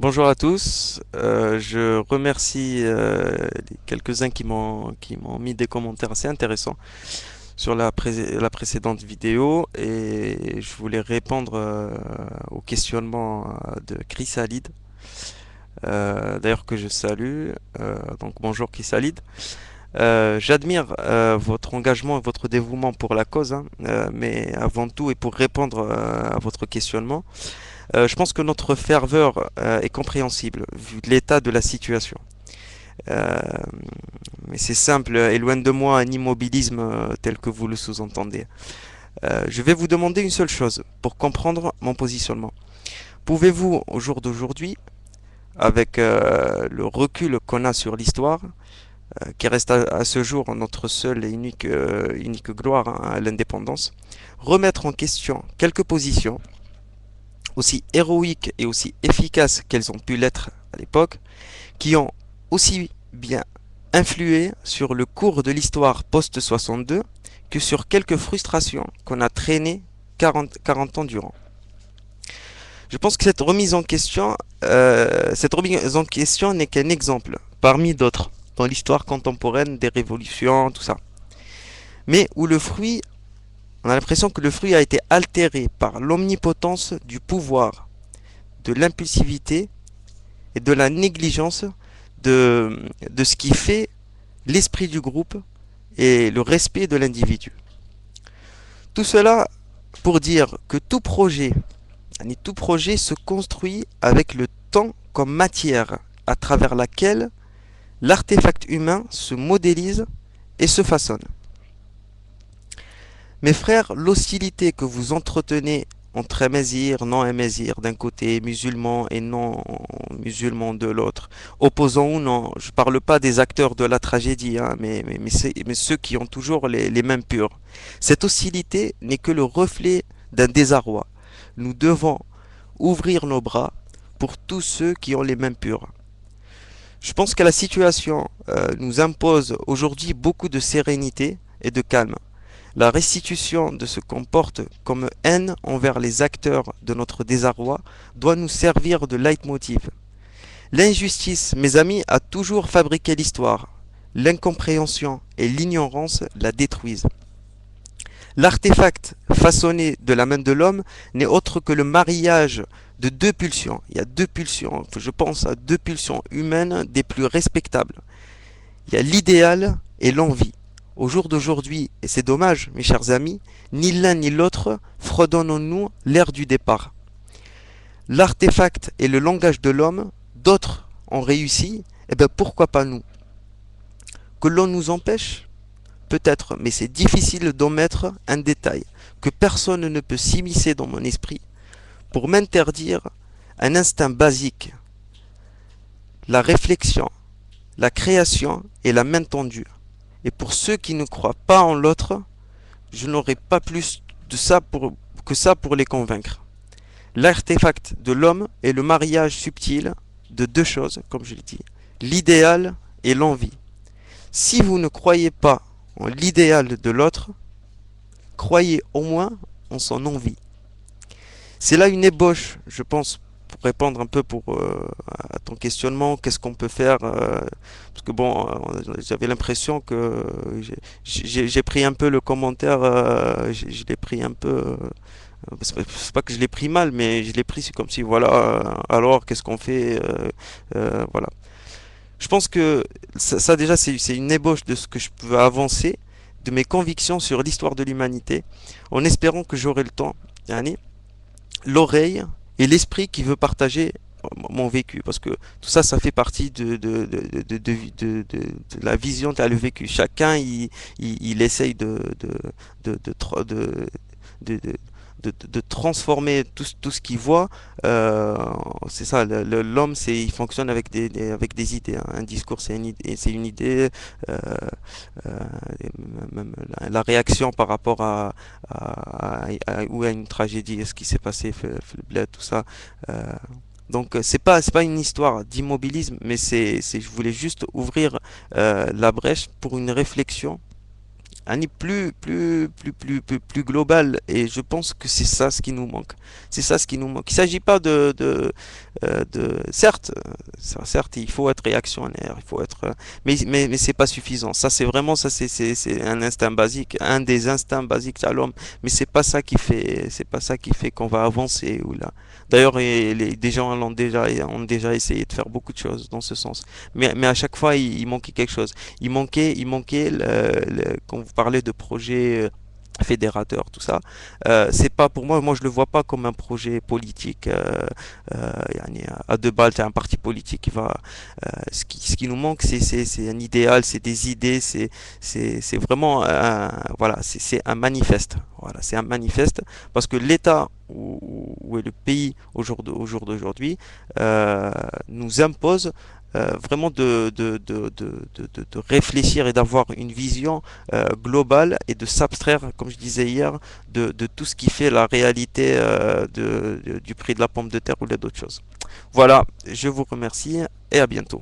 Bonjour à tous. Je remercie les quelques-uns qui m'ont mis des commentaires assez intéressants sur la précédente vidéo et je voulais répondre au questionnement de Chris Halid, d'ailleurs que je salue. Donc bonjour Chris Halid. J'admire votre engagement et votre dévouement pour la cause, hein, mais avant tout et pour répondre à votre questionnement. Je pense que notre ferveur est compréhensible vu l'état de la situation. Euh, mais c'est simple et loin de moi un immobilisme tel que vous le sous-entendez. Je vais vous demander une seule chose pour comprendre mon positionnement. Pouvez-vous, au jour d'aujourd'hui, avec le recul qu'on a sur l'histoire, qui reste à ce jour notre seule et unique gloire, hein, à l'indépendance, remettre en question quelques positions aussi héroïques et aussi efficaces qu'elles ont pu l'être à l'époque, qui ont aussi bien influé sur le cours de l'histoire post-62 que sur quelques frustrations qu'on a traînées 40 ans durant. Je pense que cette remise en question n'est qu'un exemple parmi d'autres dans l'histoire contemporaine des révolutions, tout ça. Mais où le fruit, on a l'impression que le fruit a été altéré par l'omnipotence du pouvoir, de l'impulsivité et de la négligence de ce qui fait l'esprit du groupe et le respect de l'individu. Tout cela pour dire que tout projet se construit avec le temps comme matière à travers laquelle l'artefact humain se modélise et se façonne. Mes frères, l'hostilité que vous entretenez entre Amazir, non-Amazir d'un côté, musulmans et non-musulmans de l'autre, opposants ou non, je ne parle pas des acteurs de la tragédie, hein, mais ceux qui ont toujours les mêmes purs. Cette hostilité n'est que le reflet d'un désarroi. Nous devons ouvrir nos bras pour tous ceux qui ont les mêmes purs. Je pense que la situation nous impose aujourd'hui beaucoup de sérénité et de calme. La restitution de ce qu'on porte comme haine envers les acteurs de notre désarroi doit nous servir de leitmotiv. L'injustice, mes amis, a toujours fabriqué l'histoire. L'incompréhension et l'ignorance la détruisent. L'artefact façonné de la main de l'homme n'est autre que le mariage de deux pulsions. Il y a deux pulsions, je pense à deux pulsions humaines des plus respectables. Il y a l'idéal et l'envie. Au jour d'aujourd'hui, et c'est dommage, mes chers amis, ni l'un ni l'autre fredonnons-nous l'ère du départ. L'artefact et le langage de l'homme, d'autres ont réussi, et bien pourquoi pas nous? Que l'on nous empêche? Peut-être, mais c'est difficile d'en mettre un détail, que personne ne peut s'immiscer dans mon esprit pour m'interdire un instinct basique, la réflexion, la création et la main tendue. Et pour ceux qui ne croient pas en l'autre, je n'aurai pas plus que ça pour les convaincre. L'artefact de l'homme est le mariage subtil de deux choses, comme je l'ai dit, l'idéal et l'envie. Si vous ne croyez pas en l'idéal de l'autre, croyez au moins en son envie. C'est là une ébauche, je pense, pour répondre un peu à ton questionnement, qu'est-ce qu'on peut faire parce que bon, j'avais l'impression que j'ai pris un peu le commentaire, je l'ai pris un peu, c'est pas que je l'ai pris mal, mais je l'ai pris c'est comme si voilà, alors qu'est-ce qu'on fait, voilà. Je pense que ça déjà c'est une ébauche de ce que je peux avancer, de mes convictions sur l'histoire de l'humanité, en espérant que j'aurai le temps, yani, l'oreille et l'esprit qui veut partager mon vécu, parce que tout ça ça fait partie de la vision de le vécu. Chacun il essaye de, de, de, de transformer tout ce qu'il voit. Euh, c'est ça, l'homme il fonctionne avec des idées, hein. Un discours c'est une idée, euh, euh, même la réaction par rapport ou à une tragédie, ce qui s'est passé, le bled, tout ça. Euh, donc c'est pas une histoire d'immobilisme, mais je voulais juste ouvrir la brèche pour une réflexion un plus global. Et je pense que c'est ça ce qui nous manque. C'est ça ce qui nous manque. Il ne s'agit pas certes, certes, il faut être réactionnaire, il faut être, mais c'est pas suffisant. Ça, c'est vraiment, ça, c'est un instinct basique, un des instincts basiques à l'homme. Mais c'est pas ça qui fait qu'on va avancer ou là. D'ailleurs, des gens ont déjà essayé de faire beaucoup de choses dans ce sens. Mais à chaque fois, il manquait quelque chose. Il manquait quand vous parlez de projet fédérateur, tout ça, c'est pas pour moi, je le vois pas comme un projet politique. Yani, à deux balles, t'as un parti politique qui va. Ce qui nous manque, c'est un idéal, c'est des idées, c'est vraiment voilà, c'est un manifeste. Voilà, c'est un manifeste parce que l'État où est le pays au jour d'aujourd'hui nous impose vraiment de réfléchir et d'avoir une vision globale et de s'abstraire, comme je disais hier, de tout ce qui fait la réalité du prix de la pomme de terre ou d'autres choses. Voilà, je vous remercie et à bientôt.